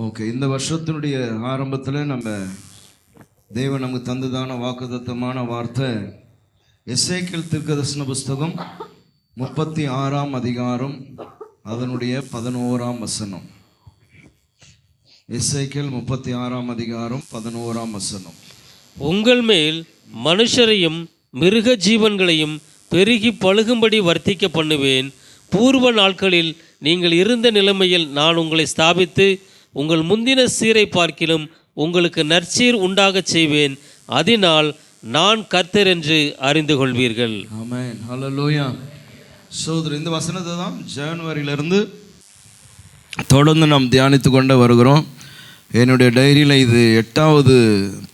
Okay, இந்த வருஷத்தினுடைய ஆரம்பத்தில் நம்ம தேவன் நமக்கு தந்ததான வாக்குத்தத்தமான வார்த்தை எசேக்கியேல் தீர்க்கதரிசன புஸ்தகம் 36ஆம் அதிகாரம் அதனுடைய 11ஆம் வசனம். எசேக்கியேல் 36ஆம் அதிகாரம் 11ஆம் வசனம். உங்கள் மேல் மனுஷரையும் மிருக ஜீவன்களையும் பெருகி பழுகும்படி வர்த்திக்க பண்ணுவேன். பூர்வ நாட்களில் நீங்கள் இருந்த நிலைமையில் நான் உங்களை ஸ்தாபித்து உங்கள் முந்தின சீரை பார்க்கிலும் உங்களுக்கு நற்சீர் உண்டாகச் செய்வேன். அதனால் நான் கர்த்தர் என்று அறிந்து கொள்வீர்கள். ஆமென், ஹல்லேலூயா. சோதரர், இந்த வசனத்தை தான் ஜனவரியிலிருந்து தொடர்ந்து நாம் தியானித்து கொண்டு வருகிறோம். என்னுடைய டைரியில் இது 8வது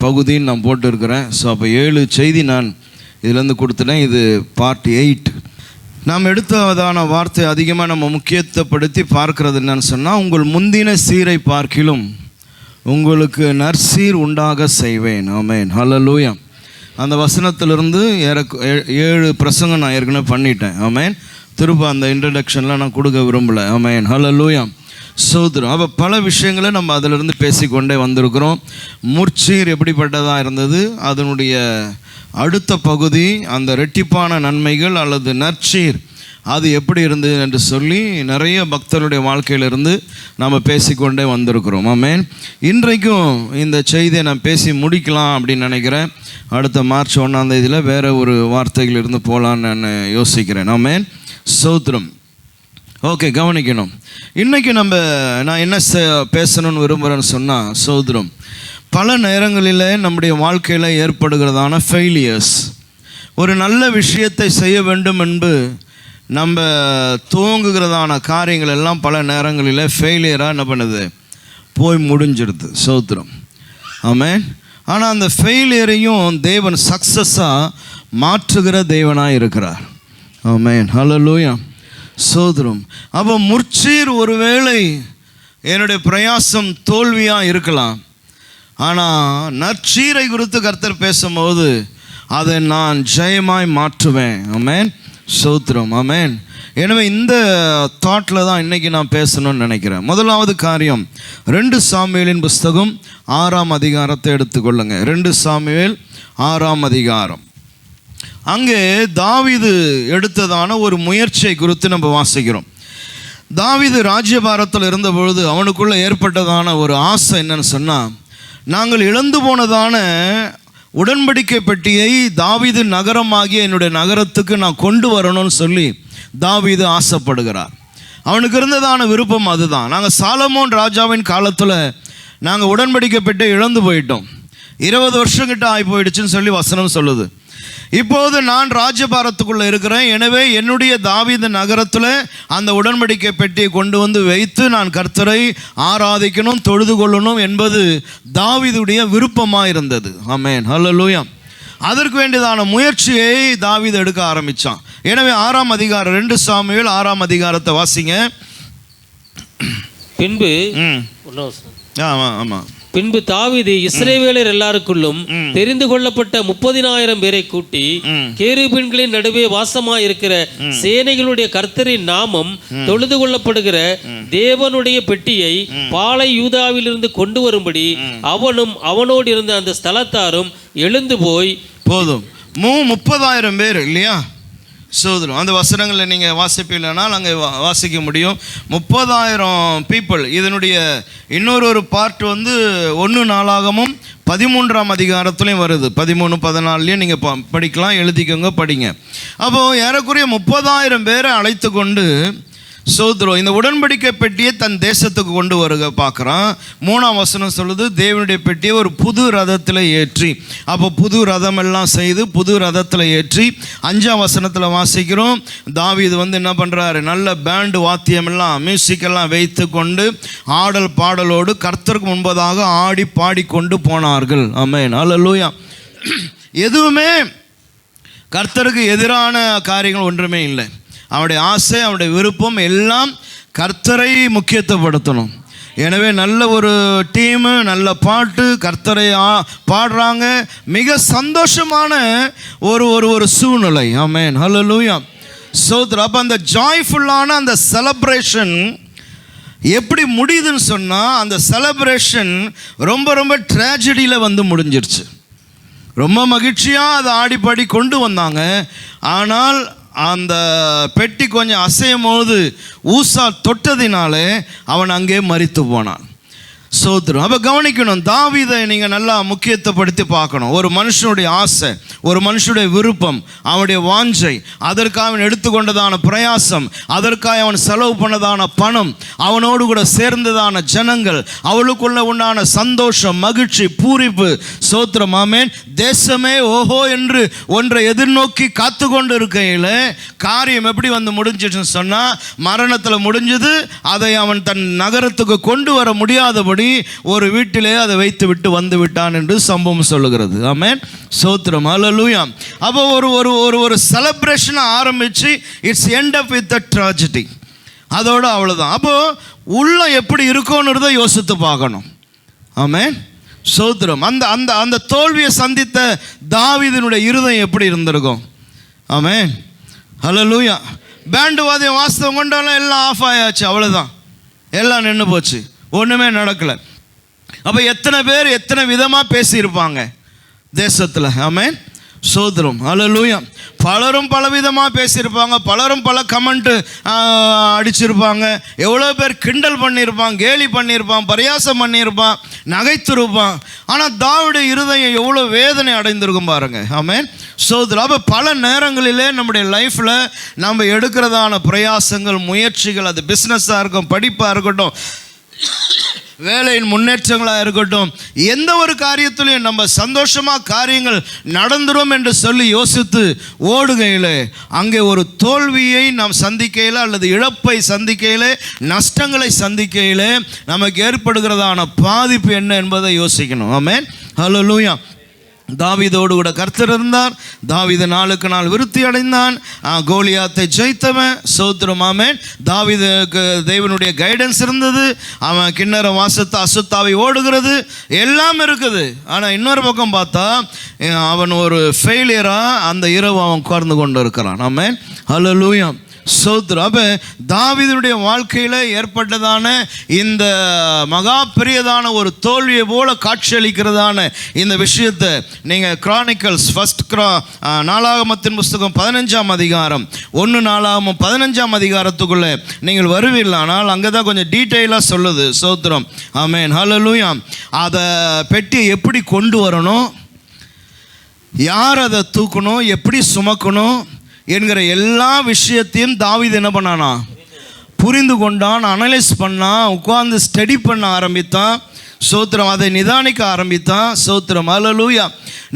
பகுதின்னு நான் போட்டு இருக்கிறேன். ஸோ அப்போ 7 செய்தி நான் இதிலேருந்து கொடுத்துட்டேன். இது பார்ட் 8. நாம் எடுத்ததான வார்த்தை அதிகமாக நம்ம முக்கியத்துவப்படுத்தி பார்க்கறது என்னன்னு சொன்னால், உங்கள் முந்தின சீரை பார்க்கிலும் உங்களுக்கு நற்சீர் உண்டாக செய்வேன். ஆமென், ஹல்லேலூயா. அந்த வசனத்திலிருந்து 7 பிரசங்கம் நான் ஏற்கனவே பண்ணிட்டேன். ஆமென். திரும்ப அந்த இன்ட்ரடக்ஷன்லாம் நான் கொடுக்க விரும்பலை. ஆமென், ஹல்லேலூயா. சோதரம், அப்போ பல விஷயங்களை நம்ம அதிலிருந்து பேசிக்கொண்டே வந்திருக்கிறோம். முற்சீர் எப்படிப்பட்டதாக இருந்தது, அதனுடைய அடுத்த பகுதி அந்த ரெட்டிப்பான நன்மைகள் அல்லது நற்சீர் அது எப்படி இருந்தது என்று சொல்லி நிறைய பக்தருடைய வாழ்க்கையிலிருந்து நாம் பேசிக்கொண்டே வந்திருக்கிறோம். ஆமென். இன்றைக்கும் இந்த செய்தியை நான் பேசி முடிக்கலாம் அப்படின்னு நினைக்கிறேன். அடுத்த மார்ச் 1ஆம் தேதியில் வேறு ஒரு வார்த்தைகள் இருந்து போகலான்னு நான் யோசிக்கிறேன். ஆமென், சோத்திரம். ஓகே, கவனிக்கணும். இன்றைக்கி நான் என்ன பேசணும்னு விரும்புகிறேன்னு சொன்னால், சோதரம், பல நேரங்களில் நம்முடைய வாழ்க்கையில் ஏற்படுகிறதான ஃபெயிலியர்ஸ், ஒரு நல்ல விஷயத்தை செய்ய வேண்டும் என்று நம்ம துவங்குகிறதான காரியங்கள் எல்லாம் பல நேரங்களில் ஃபெயிலியராக என்ன பண்ணுது, போய் முடிஞ்சிடுது. சோத்திரம், ஆமென். ஆனால் அந்த ஃபெயிலியரையும் தேவன் சக்ஸஸாக மாற்றுகிற தேவனாக இருக்கிறார். ஆமென், ஹல்லேலூயா. சோதரம், அப்போ முற்சீர் ஒருவேளை என்னுடைய பிரயாசம் தோல்வியாக இருக்கலாம். ஆனால் நற்சீரை குறித்து கர்த்தர் பேசும்போது அதை நான் ஜெயமாய் மாற்றுவேன். ஆமென், சோத்திரம், ஆமென். எனவே இந்த தாட்டில் தான் இன்றைக்கி நான் பேசணும்னு நினைக்கிறேன். முதலாவது காரியம், 2 சாமுவேலின் புஸ்தகம் 6ஆம் அதிகாரத்தை எடுத்துக்கொள்ளுங்க. 2 சாமுவேல் 6ஆம் அதிகாரம். அங்கே தாவீது எடுத்ததான ஒரு முயற்சியை குறித்து நம்ம வாசிக்கிறோம். தாவீது ராஜ்யபாரத்தில் இருந்தபொழுது அவனுக்குள்ளே ஏற்பட்டதான ஒரு ஆசை என்னன்னு சொன்னால், நாங்கள் இழந்து போனதான உடன்படிக்கை பெட்டியை தாவீது நகரமாகிய என்னுடைய நகரத்துக்கு நான் கொண்டு வரணும்னு சொல்லி தாவீது ஆசைப்படுகிறார். அவனுக்கு இருந்ததான விருப்பம் அதுதான். நாங்கள் சாலமோன் ராஜாவின் காலத்தில் நாங்கள் உடன்படிக்கை பெட்டியை இழந்து போயிட்டோம். 20 வருஷங்கிட்ட ஆகி போயிடுச்சுன்னு சொல்லி வசனம் சொல்லுது. இப்போது நான் ராஜ்யபாரத்துக்குள்ளே இருக்கிறேன். எனவே என்னுடைய தாவீது நகரத்தில் அந்த உடன்படிக்கை பெட்டியை கொண்டு வந்து வைத்து நான் கர்த்தரை ஆராதிக்கணும், தொழுது கொள்ளணும் என்பது தாவீதுடைய விருப்பமாக இருந்தது. ஆமென், ஹல்லேலூயா. அதற்கு வேண்டியதான முயற்சியை தாவீது எடுக்க ஆரம்பித்தான். எனவே 6ஆம் அதிகாரம், 2 சாமுவேல் 6ஆம் அதிகாரத்தை வாசிங்க. பின்பு ஆமாம். பின்பு தாவீது இஸ்ரவேலர் எல்லாருக்குள்ளும் தெரிந்து கொள்ளப்பட்ட 30,000 பேரை கூட்டி கேருபீன்களின் நடுவே வாசமாயிருக்கிற சேனைகளுடைய கர்த்தரின் நாமம் தொழுது கொள்ளப்படுகிற தேவனுடைய பெட்டியை பாலை யூதாவிலிருந்து கொண்டு வரும்படி அவனும் அவனோடு இருந்த அந்த ஸ்தலத்தாரும் எழுந்து போய், போதும் 30,000 பேர் இல்லையா சோதரம், அந்த வசனங்களில் நீங்கள் வாசிப்பீங்கனால் அங்கே வாசிக்க முடியும். 30,000 பீப்புள். இதனுடைய இன்னொரு பார்ட் 1 நாளாகமும் 13ஆம் அதிகாரத்துலேயும் வருது. 13, 14 நீங்கள் படிக்கலாம், எழுதிக்கோங்க, படிங்க. அப்போது ஏறக்குறைய 30,000 பேரை அழைத்து கொண்டு சோதரம் இந்த உடன்படிக்கை பெட்டியை தன் தேசத்துக்கு கொண்டு வருக பார்க்குறான். 3ஆம் வசனம் சொல்லுது, தேவனுடைய பெட்டியை ஒரு புது ரதத்தில் ஏற்றி. அப்போ புது ரதம் எல்லாம் செய்து புது ரதத்தில் ஏற்றி 5ஆம் வசனத்தில் வாசிக்கிறோம், தாவீது என்ன பண்ணுறாரு, நல்ல பேண்டு வாத்தியமெல்லாம் மியூசிக்கெல்லாம் வைத்து கொண்டு ஆடல் பாடலோடு கர்த்தருக்கு முன்பதாக ஆடி பாடிக்கொண்டு போனார்கள். ஆமென், ஹல்லேலூயா. எதுவுமே கர்த்தருக்கு எதிரான காரியங்கள் ஒன்றுமே இல்லை. அவனுடைய ஆசை, அவனுடைய விருப்பம் எல்லாம் கர்த்தரை முக்கியத்துவப்படுத்தணும். எனவே நல்ல ஒரு டீமு, நல்ல பாட்டு, கர்த்தரை பாடுறாங்க, மிக சந்தோஷமான ஒரு சூழ்நிலை. ஆமென், ஹல்லேலூயா. சோதர, அப்போ அந்த ஜாய்ஃபுல்லான அந்த செலப்ரேஷன் எப்படி முடியுதுன்னு சொன்னால், அந்த செலப்ரேஷன் ரொம்ப ரொம்ப ட்ராஜடியில் வந்து முடிஞ்சிருச்சு. ரொம்ப மகிழ்ச்சியாக அதை ஆடிப்பாடி கொண்டு வந்தாங்க. ஆனால் அந்த பெட்டி கொஞ்சம் அசையும் போது ஊசா தொட்டதினாலே அவன் அங்கே மரித்து போனான். சோதரம். அப்போ கவனிக்கணும், தாவீதை நீங்கள் நல்லா முக்கியத்துவப்படுத்தி பார்க்கணும். ஒரு மனுஷனுடைய ஆசை, ஒரு மனுஷனுடைய விருப்பம், அவனுடைய வாஞ்சை, அதற்காக அவன் எடுத்துக்கொண்டதான பிரயாசம், அதற்காக அவன் செலவு பண்ணதான பணம், அவனோடு கூட சேர்ந்ததான ஜனங்கள், அவளுக்குள்ள உண்டான சந்தோஷம், மகிழ்ச்சி, பூரிப்பு. சோத்திரம். ஆமென். தேசமே ஓஹோ என்று ஒன்றை எதிர்நோக்கி காத்து கொண்டு இருக்கையில் காரியம் எப்படி வந்து முடிஞ்சிச்சுன்னு சொன்னால், மரணத்தில் முடிஞ்சது. அதை அவன் தன் நகரத்துக்கு கொண்டு வர முடியாதபடி ஒரு வீட்டிலே அதை வைத்து விட்டு வந்து விட்டான் என்று சம்பவம் சொல்லுகிறது. ஆமென். ஸ்தோத்திரம். ஹல்லேலூயா. அப்போ ஒரு செலிப்ரேஷன் ஆரம்பிச்சு it's end up with a tragedy. அதோட அவ்வளோதான். அப்போ உள்ள எப்படி இருக்கும்ன்றதை யோசித்து பார்க்கணும். ஆமென். ஸ்தோத்திரம். அந்த அந்த அந்த தோல்வியை சந்தித்த தாவீதினுடைய இருதயம் எப்படி இருந்திருக்கும்? ஆமென். ஹல்லேலூயா. பேண்டு வாத்தியம் வாஸ்தவம் கொண்டாலும் எல்லாம் ஆஃப் ஆயாச்சு, அவ்வளோதான். எல்லாம் நின்று போச்சு, ஒன்றுமே நடக்கலை. அப்போ எத்தனை பேர் எத்தனை விதமாக பேசியிருப்பாங்க தேசத்தில். ஆமென். சோதரம். ஹல்லேலூயா. பலரும் பல விதமாக பேசியிருப்பாங்க, பலரும் பல கமெண்ட்டு அடிச்சிருப்பாங்க, எவ்வளோ பேர் கிண்டல் பண்ணியிருப்பான், கேலி பண்ணியிருப்பான், பரியாசம் பண்ணியிருப்பான், நகைத்திருப்பான். ஆனால் தாவீது இருதயம் எவ்வளோ வேதனை அடைந்திருக்கும் பாருங்க. ஆமென். சோதரம். அப்போ பல நேரங்களிலே நம்முடைய லைஃப்பில் நம்ம எடுக்கிறதான பிரயாசங்கள், முயற்சிகள், அது பிஸ்னஸாக இருக்கும், படிப்பாக இருக்கட்டும், வேலையின் முன்னேற்றங்களாக இருக்கட்டும், எந்த ஒரு காரியத்திலையும் நம்ம சந்தோஷமாக காரியங்கள் நடந்துடும் என்று சொல்லி யோசித்து ஓடுகையில் அங்கே ஒரு தோல்வியை நாம் சந்திக்கையில் அல்லது இழப்பை சந்திக்கையில், நஷ்டங்களை சந்திக்கையில் நமக்கு ஏற்படுகிறதான பாதிப்பு என்ன என்பதை யோசிக்கணும். ஆமென். ஹல்லேலூயா. தாவீதோடு கூட கர்த்தர் இருந்தார். தாவீது நாளுக்கு நாள் விருத்தி அடைந்தான். கோலியாத்தை ஜெயித்தவன். சோத்திரம். ஆமென். தாவீதுக்கு தேவனுடைய கைடன்ஸ் இருந்தது. அவன் கிண்ணற வாசத்தை அசுத்தாவை ஓடுகிறது, எல்லாம் இருக்குது. ஆனால் இன்னொரு பக்கம் பார்த்தா அவன் ஒரு ஃபெயிலியராக அந்த இரவு அவன் உட்கார்ந்து கொண்டு இருக்கிறான். ஆமென். ஹல்லேலூயா. சோத்ரம். அப்போ தாவீதுடைய வாழ்க்கையில் ஏற்பட்டதான இந்த மகா பெரியதான ஒரு தோல்வியை போல காட்சியளிக்கிறதான இந்த விஷயத்தை நீங்கள் கிரானிக்கல்ஸ் நாளாகமத்தின் புஸ்தகம் 15ஆம் அதிகாரம் 1 நாளாகமம் 15ஆம் அதிகாரத்துக்குள்ளே நீங்கள் வருவீர்களானால் அங்கே தான் கொஞ்சம் டீட்டெயிலாக சொல்லுது. சோத்ரம். ஆமென். ஹல்லேலூயா. அதை பெட்டியை எப்படி கொண்டு வரணும், யார் அதை தூக்கணும், எப்படி சுமக்கணும் என்கிற எல்லா விஷயத்தையும் தாவீது என்ன பண்ணானா? புரிந்து கொண்டான், அனலைஸ் பண்ணான், உட்கார்ந்து ஸ்டடி பண்ண ஆரம்பித்தான். சோத்திரம். அதை நிதானிக்க ஆரம்பித்தான். சோத்திரம். ஹல்லேலூயா.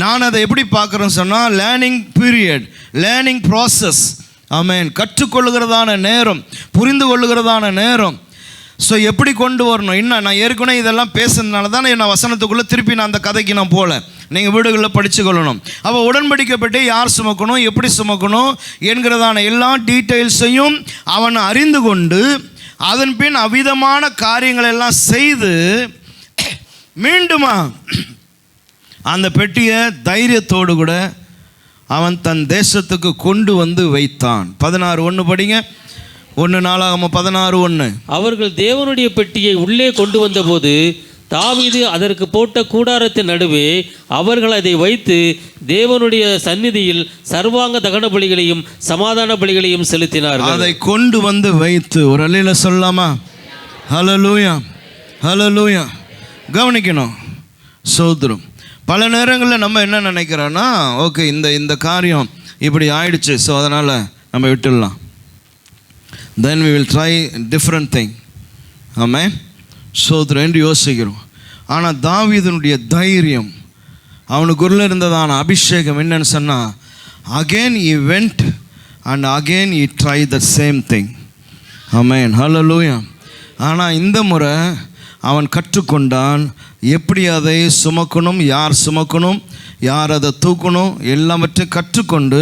நான் அதை எப்படி பார்க்குறேன்னு சொன்னால், லேர்னிங் பீரியட், லேர்னிங் ப்ராசஸ். ஆமென். கற்றுக்கொள்ளுகிறதான நேரம், புரிந்து கொள்ளுகிறதான நேரம். ஸோ எப்படி கொண்டு வரணும்? இன்னும் நான் ஏற்கனவே இதெல்லாம் பேசுனதுனால தான் நான் வசனத்துக்குள்ளே திருப்பி நான் அந்த கதைக்கு நான் போகல. நீங்கள் வீடுகளில் படித்து கொள்ளணும். அப்போ உடன்படிக்கப்பட்டு யார் சுமக்கணும், எப்படி சுமக்கணும் என்கிறதான எல்லா டீட்டெயில்ஸையும் அவன் அறிந்து கொண்டு அதன் பின் அவ்விதமான காரியங்களெல்லாம் செய்து மீண்டுமா அந்த பெட்டியை தைரியத்தோடு கூட அவன் தன் தேசத்துக்கு கொண்டு வந்து வைத்தான். 16:1 படிங்க. 1 நாளாகமம் 16:1. அவர்கள் தேவனுடைய பெட்டியை உள்ளே கொண்டு வந்தபோது தாவீது அதற்கு போட்ட கூடாரத்தின் நடுவே அவர்கள் அதை வைத்து தேவனுடைய சந்நிதியில் சர்வாங்க தகன பலிகளையும் சமாதான பலிகளையும் செலுத்தினார்கள். அதை கொண்டு வந்து வைத்து ஒரு அல்லேலூயா சொல்லலாமா? ஹல்லேலூயா. ஹல்லேலூயா. கவனிக்கணும். சோதரம். பல நேரங்களில் நம்ம என்ன நினைக்கிறோன்னா, ஓகே இந்த காரியம் இப்படி ஆயிடுச்சு, ஸோ அதனால் நம்ம விட்டுடலாம். Then we will try different thing. ஆமென். சோதரம் என்று யோசிக்கிறோம். ஆனால் தாவீதுனுடைய தைரியம், அவனுக்குள்ள இருந்ததான அபிஷேகம் என்னன்னு சொன்னால், again he went and again he tried the same thing. ஆமென். ஹல்லேலூயா. ஆனால் இந்த முறை அவன் கற்றுக்கொண்டான் எப்படி அதை சுமக்கணும், யார் சுமக்கணும், யார் அதை தூக்கணும், எல்லாவற்றையும் கற்றுக்கொண்டு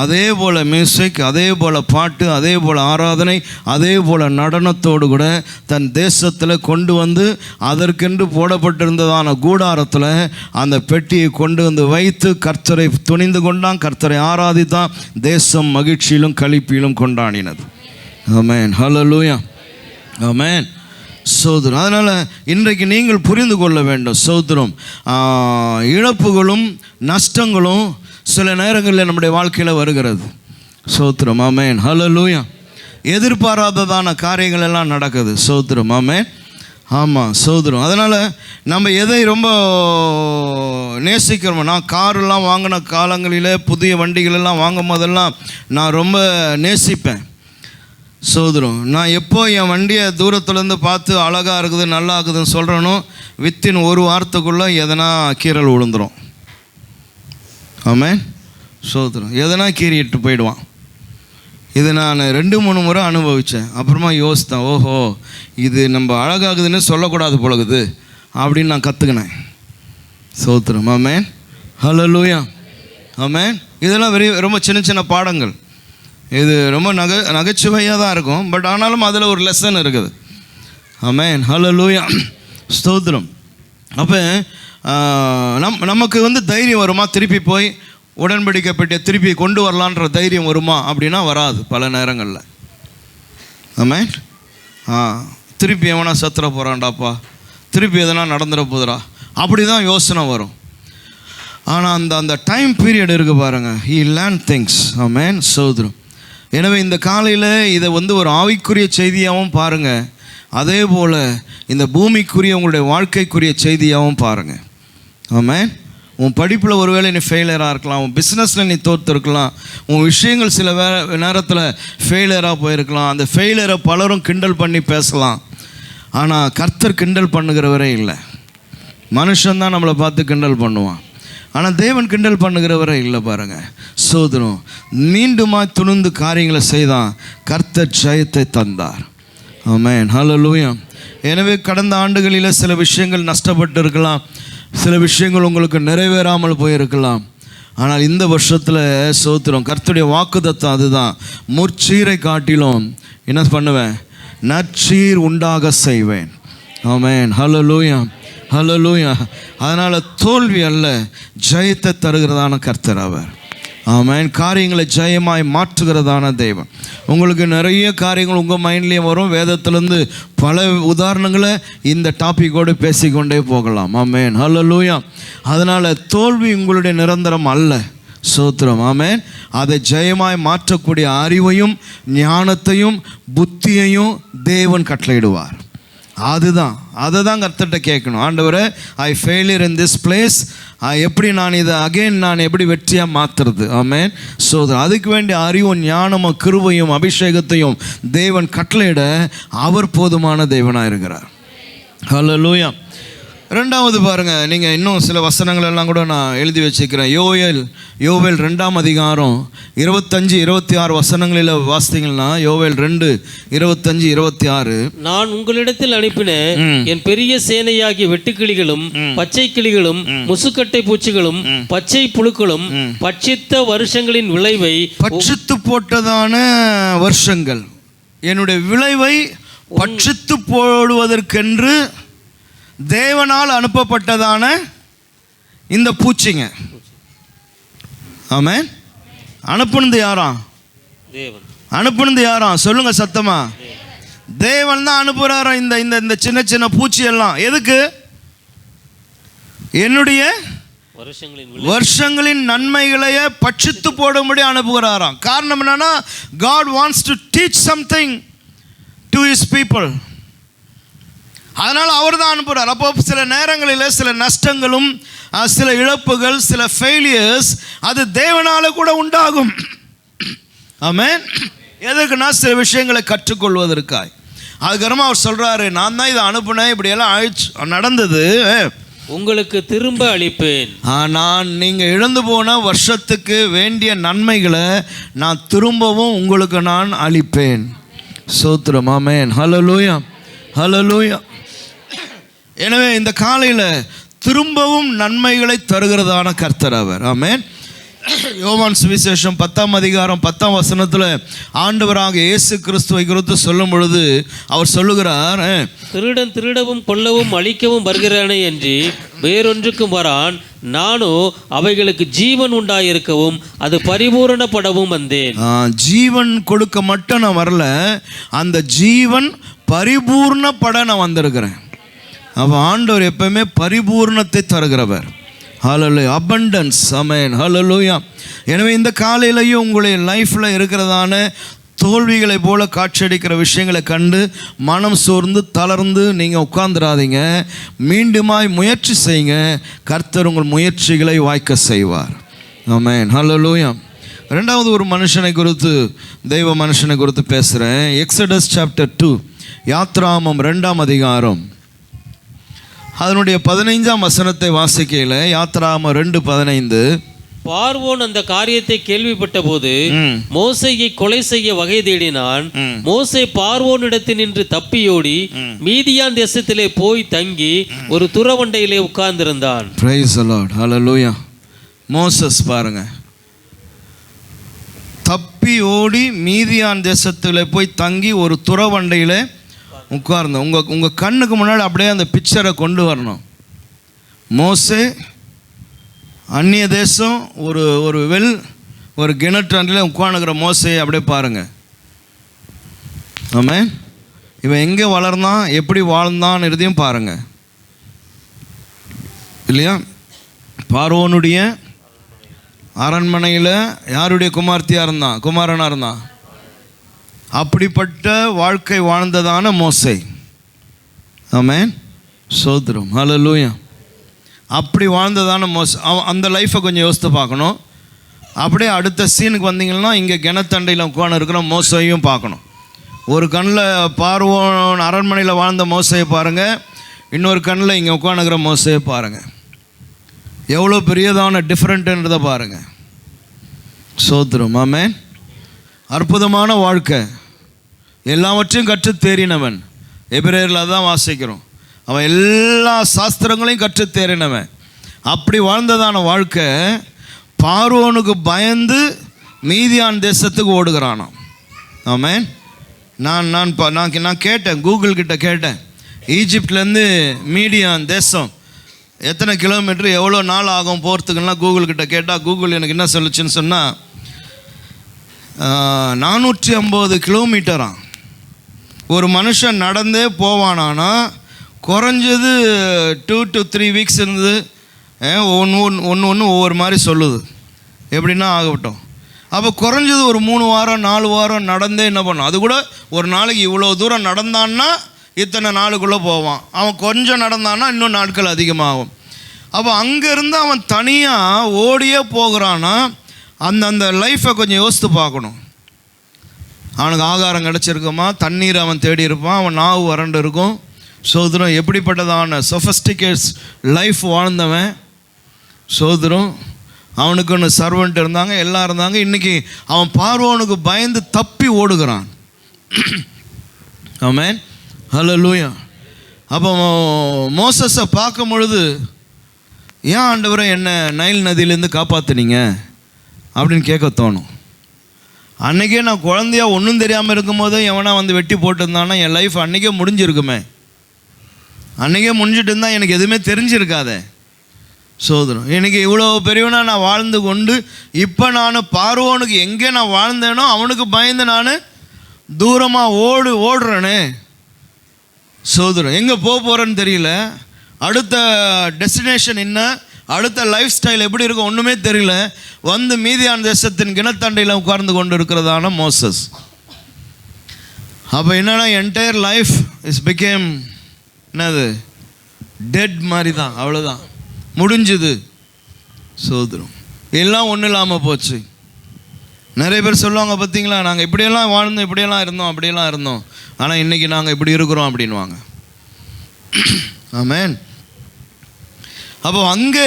அதே போல் மியூசிக், அதே போல் பாட்டு, அதே போல் ஆராதனை, அதே போல் நடனத்தோடு கூட தன் தேசத்தில் கொண்டு வந்து அதற்கென்று போடப்பட்டிருந்ததான கூடாரத்தில் அந்த பெட்டியை கொண்டு வந்து வைத்து கர்த்தரை துணிந்து கொண்டான், கர்த்தரை ஆராதித்தான். தேசம் மகிழ்ச்சியிலும் களிப்பிலும் கொண்டாடினது. ஆமென். ஹல்லேலூயா. ஆமென். சோதரம். அதனால் இன்றைக்கு நீங்கள் புரிந்து கொள்ள வேண்டும் சோதரம். இழப்புகளும் நஷ்டங்களும் சில நேரங்களில் நம்முடைய வாழ்க்கையில் வருகிறது. சோத்திரம். ஆமென். ஹல்லேலூயா. எதிர்பாராததான காரியங்கள் எல்லாம் நடக்குது. சோத்திரம். ஆமென். ஆமாம், சோதரம். அதனால் நம்ம எதை ரொம்ப நேசிக்கிறோமோ, நான் காரெல்லாம் வாங்கின காலங்களில் புதிய வண்டிகளெல்லாம் வாங்கும் போதெல்லாம் நான் ரொம்ப நேசிப்பேன். சோதரம். நான் எப்போ என் வண்டியை தூரத்துலேருந்து பார்த்து அழகாக இருக்குது நல்லா இருக்குதுன்னு சொல்கிறேனோ, வித்தின் ஒரு வாரத்துக்குள்ளே எதனா கீறல் விழுந்துடும். ஆமென். சோதரம். எதனா கீறிட்டு போயிடுவான். இது நான் 2-3 முறை அனுபவித்தேன். அப்புறமா யோசித்தேன், ஓஹோ இது நம்ம அழகாகுதுன்னு சொல்லக்கூடாது போலகுது அப்படின்னு நான் கற்றுக்கினேன். சோத்திரம். ஆமென். ஹல்லேலூயா. ஆமென். இதெல்லாம் ரொம்ப சின்ன சின்ன பாடங்கள். இது ரொம்ப நகைச்சுவையாக தான் இருக்கும். பட் ஆனாலும் அதில் ஒரு லெசன் இருக்குது. ஆமென். ஹல்லேலூயா. ஸ்தோத்திரம். அப்போ நமக்கு தைரியம் வருமா? திருப்பி போய் உடன்படிக்கை பெட்டியை திருப்பி கொண்டு வரலான்ற தைரியம் வருமா அப்படின்னா வராது பல நேரங்களில். ஆமென். திருப்பி எவனா சத்துற போகிறான்டாப்பா, திருப்பி எதனா நடந்துட போதுரா, அப்படி தான் யோசனை வரும். ஆனால் அந்த டைம் பீரியட் இருக்குது பாருங்கள், ஹீ லேர்ன் திங்ஸ். ஆமென். சோதரம். எனவே இந்த காலையில் இதை ஒரு ஆவிக்குரிய செய்தியாகவும் பாருங்கள், அதே போல் இந்த பூமிக்குரிய உங்களுடைய வாழ்க்கைக்குரிய செய்தியாகவும் பாருங்கள். ஆமென். உன் படிப்பில் ஒருவேளை நீ ஃபெயிலியராக இருக்கலாம், உன் பிஸ்னஸில் நீ தோற்றுருக்கலாம், உன் விஷயங்கள் சில நேரத்தில் ஃபெயிலியராக போயிருக்கலாம். அந்த ஃபெயிலியரை பலரும் கிண்டல் பண்ணி பேசலாம். ஆனால் கர்த்தர் கிண்டல் பண்ணுகிறவரே இல்லை. மனுஷன்தான் நம்மளை பார்த்து கிண்டல் பண்ணுவான். ஆனால் தேவன் கிண்டல் பண்ணுகிறவரே இல்லை பாருங்கள். சோதரம். மீண்டுமா துணிந்து காரியங்களை செய்தான், கர்த்தர் ஜெயத்தை தந்தார். ஆமென். ஹல்லேலூயா. எனவே கடந்த ஆண்டுகளில் சில விஷயங்கள் நஷ்டப்பட்டு இருக்கலாம், சில விஷயங்கள் உங்களுக்கு நிறைவேறாமல் போயிருக்கலாம். ஆனால் இந்த வருஷத்தில் சோத்திரம், கர்த்தருடைய வாக்குத்தத்தம் அதுதான், முற்சீரை காட்டிலும் என்ன பண்ணுவேன், நற்சீர் உண்டாக செய்வேன். ஆமென். ஹல்லேலூயா. ஹல்லேலூயா. அதனால் தோல்வி அல்ல, ஜெயத்தை தருகிறதான கர்த்தர் அவர். ஆமென். காரியங்களை ஜெயமாய் மாற்றுகிறதான தெய்வம். உங்களுக்கு நிறைய காரியங்கள் உங்கள் மைண்ட்லேயே வரும். வேதத்திலேருந்து பல உதாரணங்களை இந்த டாப்பிக்கோடு பேசிக்கொண்டே போகலாம். ஆமென். ஹல்லேலூயா. அதனால் தோல்வி உங்களுடைய நிரந்தரம் அல்ல. சோத்திரம். ஆமென். அதை ஜெயமாய் மாற்றக்கூடிய அறிவையும் ஞானத்தையும் புத்தியையும் தேவன் கட்டளையிடுவார். அதை தான் கர்த்தர்கிட்ட கேட்கணும். ஆண்டவரே, ஐ ஃபெயிலியர் இன் திஸ் பிளேஸ், எப்படி நான் இதை நான் எப்படி வெற்றியாக மாற்றுறது. ஆமென். ஸோ அதுக்கு வேண்டிய அறிவும் ஞானமும் கிருபையும் அபிஷேகத்தையும் தேவன் கட்டளையிட அவர் போதுமான தேவனாக இருக்கிறார். ஹல்லேலூயா. ரெண்டாவது பாருங்கள், நீங்கள் இன்னும் சில வசனங்கள் எல்லாம் கூட நான் எழுதி வச்சுக்கிறேன். யோவேல் 2ஆம் அதிகாரம் 25-26 வசனங்களில் வாசித்தீங்கன்னா, யோவேல் 2:25-26, நான் உங்களிடத்தில் அனுப்பின என் பெரிய சேனையாகிய வெட்டுக்கிளிகளும் பச்சை கிளிகளும் முசுக்கட்டை பூச்சிகளும் பச்சை புழுக்களும் பட்சித்த வருஷங்களின் விளைவை, பட்சித்து போட்டதான வருஷங்கள், என்னுடைய விளைவை பட்சித்து போடுவதற்கென்று தேவனால் அனுப்பப்பட்டதான இந்த பூச்சிங்க. ஆமென். அனுப்புனது யாராம்? தேவன். அனுப்புனது யாராம்? சொல்லுங்க சத்தமா. தேவன் தான் அனுப்புறாரோ இந்த இந்த சின்ன சின்ன பூச்சி எல்லாம். எதுக்கு? என்னுடைய வருஷங்களின் நன்மைகளையே பட்சித்து போடும்படி அனுப்புகிறாராம். காரணம் என்னன்னா, God wants to teach something to his people. அதனால் அவர் தான் அனுப்புகிறார். அப்போ சில நேரங்களில் சில நஷ்டங்களும் சில இழப்புகள் சில ஃபெயிலியர்ஸ் அது தேவனால கூட உண்டாகும். ஆமென். எதுக்குன்னா சில விஷயங்களை கற்றுக்கொள்வதற்காய். அதுக்கப்புறமா அவர் சொல்கிறாரு, நான் தான் இதை அனுப்புனேன், இப்படியெல்லாம் நடந்தது, உங்களுக்கு திரும்ப அளிப்பேன். நான் நீங்கள் இழந்து போன வருஷத்துக்கு வேண்டிய நன்மைகளை நான் திரும்பவும் உங்களுக்கு நான் அளிப்பேன். சோத்திரம். ஆமென். ஹல்லேலூயா. ஹல்லேலூயா. எனவே இந்த காலையில் திரும்பவும் நன்மைகளை தருகிறதான கர்த்தர் அவர். ஆமென். யோவான் சுவிசேஷம் 10ஆம் அதிகாரம் 10ஆம் வசனத்தில் ஆண்டவராக இயேசு கிறிஸ்துவை குறித்து சொல்லும் பொழுது அவர் சொல்லுகிறார், திருடன் திருடவும் கொல்லவும் அழிக்கவும் வருகிறானே என்று வேறொன்றுக்கும் வரான், நானோ அவைகளுக்கு ஜீவன் உண்டாயிருக்கவும் அது பரிபூரணப்படவும் வந்தேன். ஜீவன் கொடுக்க மட்டும் நான் வரல, அந்த ஜீவன் பரிபூர்ணப்பட நான் வந்திருக்கிறேன். அப்போ ஆண்டவர் எப்பவுமே பரிபூர்ணத்தை தருகிறவர். ஹல்லேலூயா, அபண்டன்ஸ். ஆமென், ஹல்லேலூயா. எனவே இந்த காலையிலையும் உங்களுடைய லைஃப்பில் இருக்கிறதான தோல்விகளை போல காட்சியடிக்கிற விஷயங்களை கண்டு மனம் சோர்ந்து தளர்ந்து நீங்கள் உட்கார்ந்துடாதீங்க. மீண்டுமாய் முயற்சி செய்யுங்க. கர்த்தர் உங்கள் முயற்சிகளை வாய்க்க செய்வார். ஆமென், ஹல்லேலூயா. ரெண்டாவது ஒரு மனுஷனை குறித்து, தெய்வ மனுஷனை குறித்து பேசுகிறேன். எக்ஸடஸ் சாப்டர் 2, யாத்ராமம் 2ஆம் அதிகாரம் அதனுடைய 15ஆம் வசனத்தை வாசிக்கையில், யாத்ராமம் 2:15, பார்வோன் அந்த காரியத்தை கேள்விப்பட்ட போது மோசேயை கொலை செய்ய வகை தேடினான். மோசே பார்வோனிடத்தில் நின்று தப்பியோடி மீதியான் தேசத்திலே போய் தங்கி ஒரு துறவண்டையிலே உட்கார்ந்திருந்தான். Praise the Lord, hallelujah. Moses பாருங்க, தப்பி ஓடி மீதியான் தேசத்தில் போய் தங்கி ஒரு துறவண்டையில் உட்கார்ந்த. உங்கள் கண்ணுக்கு முன்னாடி அப்படியே அந்த பிக்சரை கொண்டு வரணும். மோசே அந்நிய தேசம், ஒரு கிணற்றண்டில் உட்காந்துக்கிற மோசையை அப்படியே பாருங்கள். ஆமென். இவன் எங்கே வளர்ந்தான், எப்படி வாழ்ந்தான் இதையும் பாருங்கள், இல்லையா? பார்வோனுடைய அரண்மனையில் யாருடைய குமாரனாக இருந்தான். அப்படிப்பட்ட வாழ்க்கை வாழ்ந்ததான மோசே. ஆமென், சோதரம், ஹல்லேலூயா. அப்படி வாழ்ந்ததான மோசே, அந்த லைஃப்பை கொஞ்சம் யோசித்து பார்க்கணும். அப்படியே அடுத்த சீனுக்கு வந்தீங்கன்னா இங்கே கிணத்தண்டையில் உட்காந்து இருக்கிற மோசையும் பார்க்கணும். ஒரு கண்ணில் பார்வோன் அரண்மனையில் வாழ்ந்த மோசையை பாருங்கள், இன்னொரு கண்ணில் இங்கே உட்காந்துக்கிற மோசையை பாருங்கள். எவ்வளோ பெரியதான டிஃப்ரெண்ட்டுன்றதை பாருங்கள். சோதரம், ஆமென். அற்புதமான வாழ்க்கை, எல்லாவற்றையும் கற்று தேறினவன். எபிரேயரில் அதான் வாசிக்கிறோம். அவன் எல்லா சாஸ்திரங்களையும் கற்று தேறினவன். அப்படி வாழ்ந்ததான வாழ்க்கை பார்வோனுக்கு பயந்து மீதியான் தேசத்துக்கு ஓடுகிறானாம். ஆமென். நான் கேட்டேன், கூகுள் கிட்ட கேட்டேன், ஈஜிப்ட்லேருந்து மீதியான் தேசம் எத்தனை கிலோமீட்டர், எவ்வளோ நாள் ஆகும் போகிறதுக்குலாம் கூகுள் கிட்ட கேட்டால், கூகுள் எனக்கு என்ன சொல்லுச்சுன்னு சொன்னால் 450 கிலோமீட்டராம். ஒரு மனுஷன் நடந்தே போவானானா குறைஞ்சது 2 to 3 வீக்ஸ் இருந்து ஒன்று ஒவ்வொரு மாதிரி சொல்லுது. எப்படின்னா ஆகட்டும். அப்போ குறைஞ்சது ஒரு 3 வாரம் 4 வாரம் நடந்தே என்ன பண்ணும். அது கூட ஒரு நாளைக்கு இவ்வளோ தூரம் நடந்தான்னா இத்தனை நாளுக்குள்ளே போவான். அவன் கொஞ்சம் நடந்தான்னா இன்னும் நாட்கள் அதிகமாகும். அப்போ அங்கேருந்து அவன் தனியாக ஓடியே போகிறான்னா அந்த லைஃப்பை கொஞ்சம் யோசித்து பார்க்கணும். அவனுக்கு ஆகாரம் கிடச்சிருக்குமா, தண்ணீர் அவன் தேடி இருப்பான், அவன் நாவு வறண்டு இருக்கும். சோதரம், எப்படிப்பட்டதான சொஃபஸ்டிகேட்ஸ் லைஃப் வாழ்ந்தவன். சோதரம், அவனுக்கு ஒன்று சர்வெண்ட் இருந்தாங்க, எல்லாம் இருந்தாங்க. இன்றைக்கி அவன் பார்வோனுக்கு பயந்து தப்பி ஓடுகிறான். ஆமென், ஹல்லேலூயா. அப்போ மோசஸை பார்க்கும் பொழுது, ஏன் ஆண்டவரை என்ன நைல் நதியிலேருந்து காப்பாற்றுனீங்க அப்படின்னு கேட்க தோணும். அன்றைக்கே நான் குழந்தையா ஒன்றும் தெரியாமல் இருக்கும்போது எவனா வந்து வெட்டி போட்டிருந்தான்னா என் லைஃப் அன்றைக்கே முடிஞ்சிருக்குமே. அன்றைக்கே முடிஞ்சிட்டு இருந்தால் எனக்கு எதுவுமே தெரிஞ்சிருக்காதே. சோதரம், எனக்கு இவ்வளோ பெரியவனா நான் வாழ்ந்து கொண்டு இப்போ நான் பார்வோனுக்கு எங்கே நான் வாழ்ந்தேனோ அவனுக்கு பயந்து நான் தூரமாக ஓடுறேனே. சோதரம், எங்கே போகிறேன்னு தெரியல, அடுத்த டெஸ்டினேஷன் என்ன, அடுத்த லைஃப் ஸ்டைல் எப்படி இருக்கும் ஒன்றுமே தெரியல. வந்து மீதியான் தேசத்தின் கிணத்தண்டையில் உட்கார்ந்து கொண்டு இருக்கிறதான மோசஸ். அப்போ என்னன்னா என்டையர் லைஃப் இஸ் பிகேம் என்னது, டெட் மாதிரி தான், அவ்வளோதான், முடிஞ்சுது. சோதரம், எல்லாம் ஒன்றும் இல்லாமல் போச்சு. நிறைய பேர் சொல்லுவாங்க, பார்த்தீங்களா, நாங்கள் இப்படியெல்லாம் வாழ்ந்தோம், இப்படியெல்லாம் இருந்தோம், அப்படியெல்லாம் இருந்தோம், ஆனால் இன்றைக்கி நாங்கள் இப்படி இருக்கிறோம் அப்படின்வாங்க. ஆமென். அப்போ அங்கே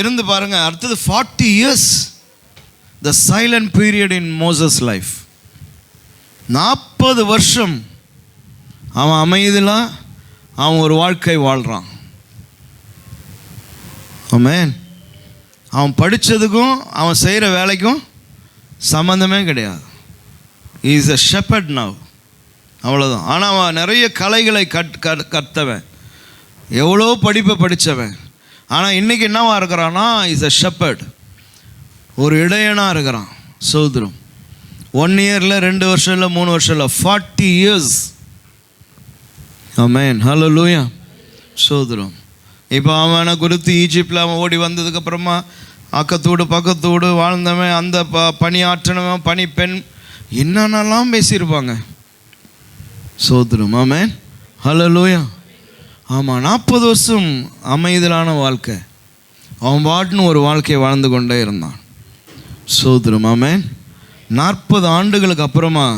இருந்து பாருங்கள், அடுத்தது 40 years த சைலண்ட் பீரியட் இன் மோசஸ் லைஃப். 40 வருஷம் அவன் அமைதியாக அவன் ஒரு வாழ்க்கை வாழ்கிறான். ஆமென். அவன் படித்ததுக்கும் அவன் செய்கிற வேலைக்கும் சம்மந்தமே கிடையாது. இஸ் எ ஷெப்பர்ட் நவ், அவ்வளோதான். ஆனால் அவன் நிறைய கலைகளை கற்றவன், எவ்வளோ படிப்பை படித்தவன். ஆனால் இன்றைக்கி என்னவா இருக்கிறான்னா, இஸ் எ ஷெப்பர்ட், ஒரு இடையனாக இருக்கிறான். சோதரம், 1 year இல்லை, 2 வருஷம் இல்லை, 3 வருஷம் இல்லை, 40 years ஆமென், ஹல்லேலூயா. சோதரம். இப்போ அவனை குறித்து ஈஜிப்டில் அவன் ஓடி வந்ததுக்கப்புறமா அக்கத்தோடு பக்கத்தோடு வாழ்ந்தவன், அந்த பணியாற்றினவன், பனி பெண், என்னென்னலாம் பேசியிருப்பாங்க. சோதரம். ஆமென், ஹல்லேலூயா. ஆமாம், 40 வருஷம் அமைதலான வாழ்க்கை. அவன் பாட்டுன்னு ஒரு வாழ்க்கையை வாழ்ந்து கொண்டே இருந்தான். சோதரம். ஆமென். 40 ஆண்டுகளுக்கு அப்புறமா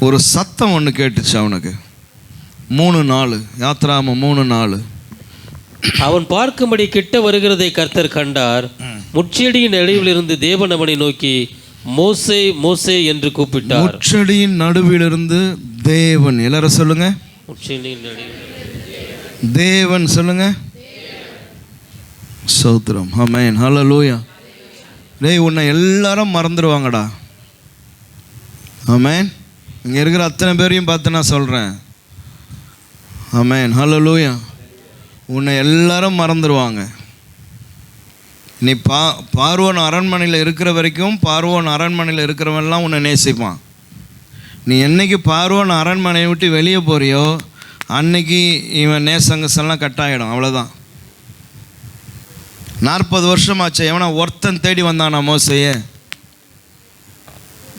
ஒரு சத்தம் ஒன்று கேட்டுச்சு அவனுக்கு. 3 நாள் யாத்ராம 3 நாள். அவன் பார்க்கும்படி கிட்ட வருகிறதை கர்த்தர் கண்டார். முட்செடியின் நடுவில் இருந்து தேவன் அவனை நோக்கி மோசே மோசே என்று கூப்பிட்டார். முட்செடியின் நடுவிலிருந்து தேவன், எல்லாரும் சொல்லுங்க, முட்செடியின் நடுவில் தேவன் சொல்லுங்க. சோத்ரம். ஆமென், ஹல்லேலூயா. டேய், உன்னை எல்லாரும் மறந்துடுவாங்கடா. ஆமென். இங்கே இருக்கிற அத்தனை பேரையும் பார்த்து நான் சொல்கிறேன். ஆமென், ஹல்லேலூயா. உன்னை எல்லாரும் மறந்துடுவாங்க. நீ பார்வோன் அரண்மனையில் இருக்கிற வரைக்கும் பார்வோன் அரண்மனையில் இருக்கிறவன்லாம் உன்னை நேசிப்பான். நீ என்னைக்கு பார்வோன் அரண்மனையை விட்டு வெளியே போறியோ அன்னைக்கு இவன் நேசங்கசெல்லாம் கட்டாயிடும். அவ்வளோதான். 40 வருஷமாச்சு. எவனா ஒருத்தன் தேடி வந்தானா மோசையே?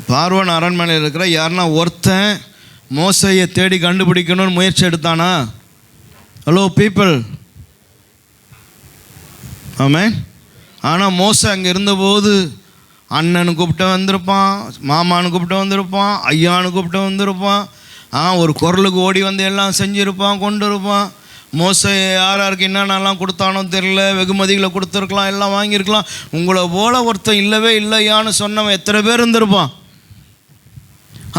பார்வோன் அரண்மனையில் இருக்கிற யாருன்னா ஒருத்தன் மோசையை தேடி கண்டுபிடிக்கணும்னு முயற்சி எடுத்தானா? Hello people. ஆமென். ஆனால் மோசை அங்கே இருந்தபோது அண்ணனு கூப்பிட்டு வந்திருப்பான், மாமானு கூப்பிட்டு வந்திருப்பான், ஐயானு கூப்பிட்டு வந்திருப்பான். ஒரு குரலுக்கு ஓடி வந்து எல்லாம் செஞ்சுருப்பான், கொண்டு இருப்பான். மோசை யார் யாருக்கு என்னென்னலாம் கொடுத்தானோ தெரியல, வெகுமதிகளை கொடுத்துருக்கலாம், எல்லாம் வாங்கியிருக்கலாம். உங்களை போல ஒருத்தன் இல்லவே இல்லையான்னு சொன்னவன் எத்தனை பேர் இருந்திருப்பான்.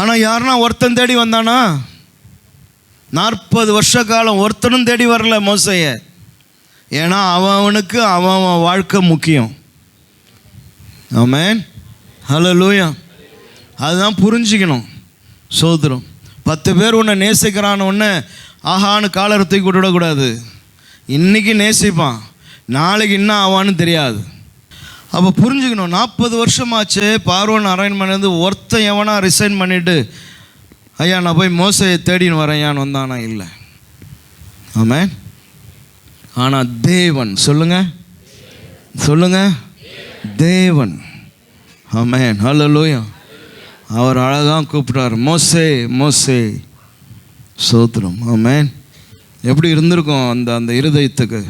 ஆனால் யாருன்னா ஒருத்தன் தேடி வந்தானா? 40 வருஷ காலம் ஒருத்தனும் தேடி வரல மோசைய. ஏன்னா அவனுக்கு அவன் வாழ்க்கை முக்கியம். ஆமென், ஹல்லேலூயா. அதுதான் புரிஞ்சுக்கணும். சோதரம். 10 பேர் உன்னை நேசிக்கிறான்னு ஒன்று ஆஹான்னு காலரை தூக்கி விடக்கூடாது. இன்றைக்கி நேசிப்பான், நாளைக்கு என்ன ஆவான்னு தெரியாது. அப்போ புரிஞ்சுக்கணும். 40 வருஷமாச்சு பார்வோன் அரண்மனையிலேருந்து ஒருத்தன் எவனா ரிசைன் பண்ணிவிட்டு ஐயா நான் போய் மோசையை தேடின்னு வரேன் வந்தானா? இல்லை. ஆமென். ஆனால் தேவன், சொல்லுங்க சொல்லுங்க, தேவன். ஆமென், ஹல்லேலூயா. அவர் அழகாக கூப்பிட்டார், மோசே மோசே. சோத்திரம். ஆமென். எப்படி இருந்திருக்கும் அந்த இருதயத்துக்கு?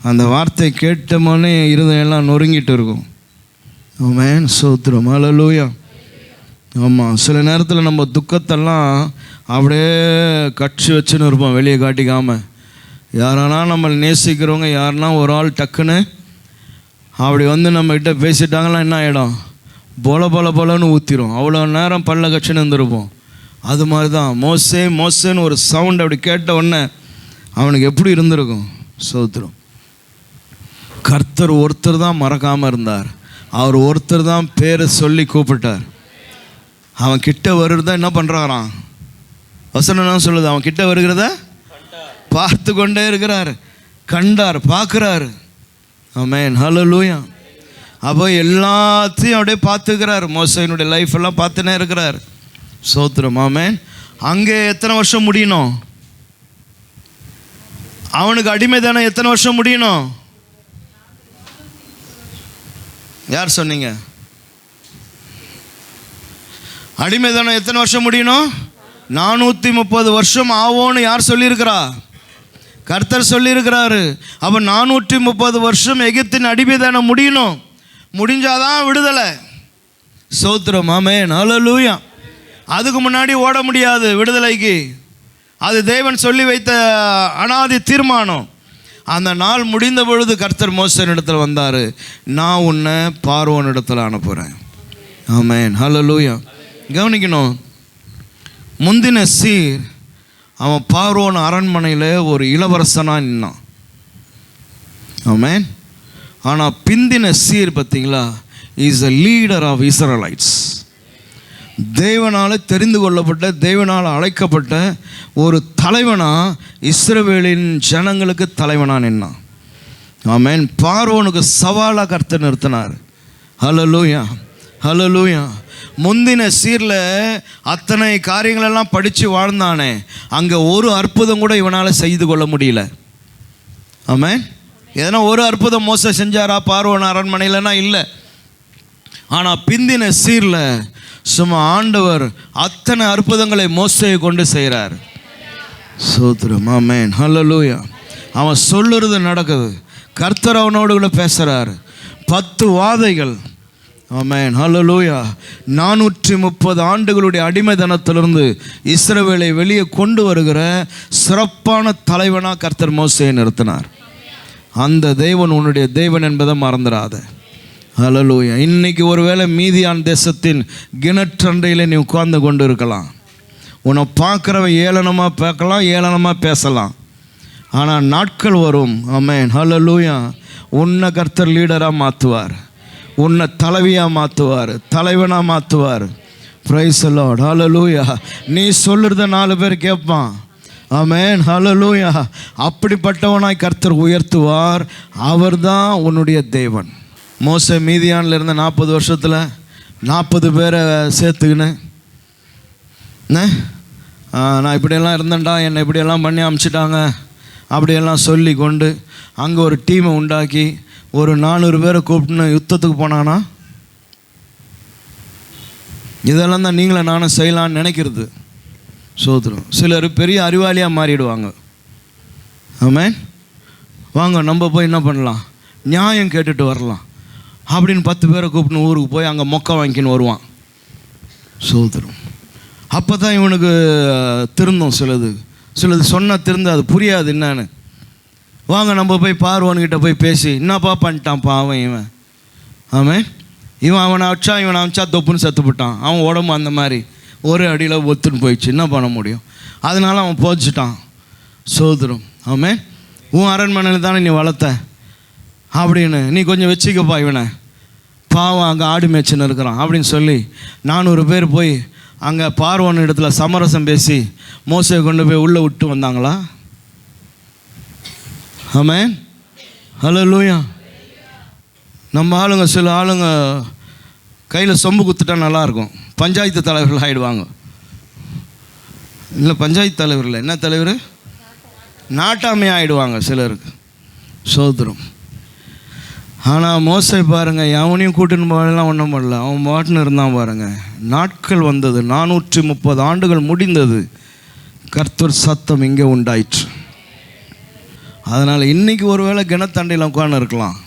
அந்த வார்த்தை கேட்டோன்னே இருதயம்லாம் நொறுங்கிட்டு இருக்கும். ஆமென், சோத்திரம், ஹல்லேலூயா. ஆமாம், சில நேரத்தில் நம்ம துக்கத்தெல்லாம் அப்படியே கட்சி வச்சுன்னு இருப்போம், வெளியே காட்டிக்காமல். யாரானா நம்மளை நேசிக்கிறவங்க யாருன்னா ஒரு ஆள் டக்குன்னு அப்படி வந்து நம்மக்கிட்ட பேசிட்டாங்கன்னா என்ன ஆகிடும்? போலன்னு ஊற்றிடும். அவ்வளோ நேரம் பல்ல கட்சின்னு இருந்திருப்போம். அது மாதிரி தான் மோசே மோசேன்னு ஒரு சவுண்ட் அப்படி கேட்ட உடனே அவனுக்கு எப்படி இருந்திருக்கும்? சோத்திரம். கர்த்தர் ஒருத்தர் தான் மறக்காமல் இருந்தார். அவர் ஒருத்தர் தான் பேரை சொல்லி கூப்பிட்டார். அவன் கிட்ட வருகிறத என்ன பண்ணுறாராம்? வசனம் சொல்லுது, அவன் கிட்ட வருகிறத பார்த்து கொண்டே இருக்கிறார். கண்டார், பார்க்குறாரு. ஆமென், ஹல்லேலூயா. அப்போ எல்லாத்தையும் அப்படியே பார்த்துக்கிறார். மோசையினுடைய லைஃப் எல்லாம் பார்த்துனே இருக்கிறார். சோத்திரம். ஆமென். அங்கே எத்தனை வருஷம் முடியணும்? அவனுக்கு அடிமை தானே எத்தனை வருஷம் முடியணும்? யார் சொன்னீங்க? அடிமை தானே எத்தனை வருஷம் முடியணும்? 430 வருஷம் ஆவோன்னு யார் சொல்லியிருக்கிறா? கர்த்தர் சொல்லியிருக்கிறாரு. அப்போ 430 வருஷம் எகிப்தின் அடிமை தானே முடியணும். முடிஞ்சாதான் விடுதலை. சோத்திரம். ஆமென், ஹல்லேலூயா. அதுக்கு முன்னாடி ஓட முடியாது விடுதலைக்கு. அது தேவன் சொல்லி வைத்த அனாதி தீர்மானம். அந்த நாள் முடிந்த பொழுது கர்த்தர் மோசேனிடத்தில் வந்தார், நான் உன்னை பார்வோனிடத்தில் அனுப்புகிறேன். ஆமென், ஹல்லேலூயா. கவனிக்கணும், முந்தின சீர் அவன் பார்வோன் அரண்மனையில் ஒரு இளவரசனாக நின்னான். ஆமென். ஆனால் பிந்தின சீர் பார்த்தீங்களா, is a leader of Israelites. தேவனால் தெரிந்து கொள்ளப்பட்ட, தேவனால் அழைக்கப்பட்ட ஒரு தலைவனாக இஸ்ரவேலின் ஜனங்களுக்கு தலைவனாக நின்னான். ஆமென். பார்வோனுக்கு சவாலாக கர்த்தர் நிறுத்தினார். ஹல்லேலூயா, ஹல்லேலூயா. முந்தின சீரில் அத்தனை காரியங்களெல்லாம் படித்து வாழ்ந்தானே, அங்கே ஒரு அற்புதம் கூட இவனால் செய்து கொள்ள முடியல. ஆமென். எதனா ஒரு அற்புதம் மோசே செஞ்சாரா பார்வோன் அரண்மனையிலனா? இல்லை. ஆனால் பிந்தின சீரில் சும்மா ஆண்டவர் அத்தனை அற்புதங்களை மோசேயை கொண்டு செய்கிறார். ஸ்தோத்திரம். ஆமென். ஹல்லேலூயா. அவன் சொல்லுறது நடக்குது. கர்த்தர் அவனோடு கூட பேசுகிறார். 10 வாதைகள். ஆமென். ஹல்லேலூயா. 430 ஆண்டுகளுடைய அடிமைத்தனத்திலிருந்து இஸ்ரவேலை வெளியே கொண்டு வருகிற சிறப்பான தலைவனாக கர்த்தர் மோசேயை நிறுத்தினார். அந்த தேவன் உன்னுடைய தேவன் என்பதை மறந்துடாத. ஹல்லேலூயா. இன்னைக்கு ஒருவேளை மீதியான் தேசத்தின் கிணற்றண்டையில் நீ உட்கார்ந்து கொண்டு இருக்கலாம். உன்னை பார்க்குறவன் ஏளனமாக பார்க்கலாம், ஏளனமாக பேசலாம். ஆனால் நாட்கள் வரும். ஆமென். ஹல்லேலூயா. உன்னை கர்த்தர் லீடராக மாற்றுவார், உன்னை தலைவியாக மாற்றுவார், தலைவனாக மாற்றுவார். Praise the Lord. ஹல்லேலூயா. நீ சொல்லுறத 4 பேர் கேட்பான். ஆமென். ஹல்லேலூயா. அப்படிப்பட்டவனாய் கர்த்தர் உயர்த்துவார். அவர்தான் உன்னுடைய தேவன். மோசே மீதியானில் இருந்த 40 வருஷத்தில் 40 பேரை சேர்த்துக்கினேன். நான் இப்படியெல்லாம் இருந்தேன்டா, என்னை இப்படியெல்லாம் பண்ணி அமுச்சிட்டாங்க அப்படியெல்லாம் சொல்லி கொண்டு அங்கே ஒரு டீமை உண்டாக்கி ஒரு 400 பேரை கூப்பிட்டுன்னு யுத்தத்துக்கு போனானா? இதெல்லாம் தான் நீங்களே நானும் செய்யலான்னு நினைக்கிறது. சோதரம். சிலர் பெரிய அறிவாளியாக மாறிடுவாங்க. ஆமென். வாங்க நம்ம போய் என்ன பண்ணலாம், நியாயம் கேட்டுட்டு வரலாம் அப்படின்னு 10 பேரை கூப்பிட்டு ஊருக்கு போய் அங்கே மொக்கை வாங்கிக்கின்னு வருவான். சோதரம். அப்போ தான் இவனுக்கு திருந்தும். சிலது சொன்னால் திருந்து அது புரியாது என்னன்னு. வாங்க நம்ம போய் பார்வன்கிட்ட போய் பேசி என்னப்பா பண்ணிட்டான்ப்பா அவன் இவன். ஆமென். அவனை அமிச்சா தொப்புன்னு செத்துப்பட்டான். அவன் உடம்பு அந்த மாதிரி ஒரு அடியில் ஒத்துன்னு போயிடுச்சு. என்ன பண்ண முடியும்? அதனால அவன் போச்சுட்டான். சோதரம். ஆமென். உன் அரண்மனையில் தானே நீ வளர்த்த அப்படின்னு நீ கொஞ்சம் வச்சுக்கப்பா இவனை, பாவம் அங்கே ஆடு மேய்ச்சின்னு இருக்கிறான் அப்படின்னு சொல்லி 400 பேர் போய் அங்கே பார்வோன் இடத்துல சமரசம் பேசி மோசே கொண்டு போய் உள்ளே விட்டு வந்தாங்களா? ஆமென். ஹல்லேலூயா. நம்ம ஆளுங்க சில ஆளுங்க கையில் சொம்பு குத்துட்டா நல்லாயிருக்கும், பஞ்சாயத்து தலைவர்கள் ஆகிடுவாங்க. இல்லை பஞ்சாயத்து தலைவர் இல்லை, என்ன தலைவர், நாட்டாமை ஆகிடுவாங்க சிலருக்கு. சோதரம். ஆனால் மோசே பாருங்கள், எவனையும் கூட்டின்னு போகலாம், ஒன்றும் பண்ணல, அவன் மாட்டுன்னு இருந்தான் பாருங்கள். நாட்கள் வந்தது, 430 ஆண்டுகள் முடிந்தது. கர்த்தர் சத்தம் இங்கே உண்டாயிற்று. அதனால் இன்றைக்கி ஒரு வேளை கிணத்தண்டையில் உட்கார்ந்து இருக்கலாம்,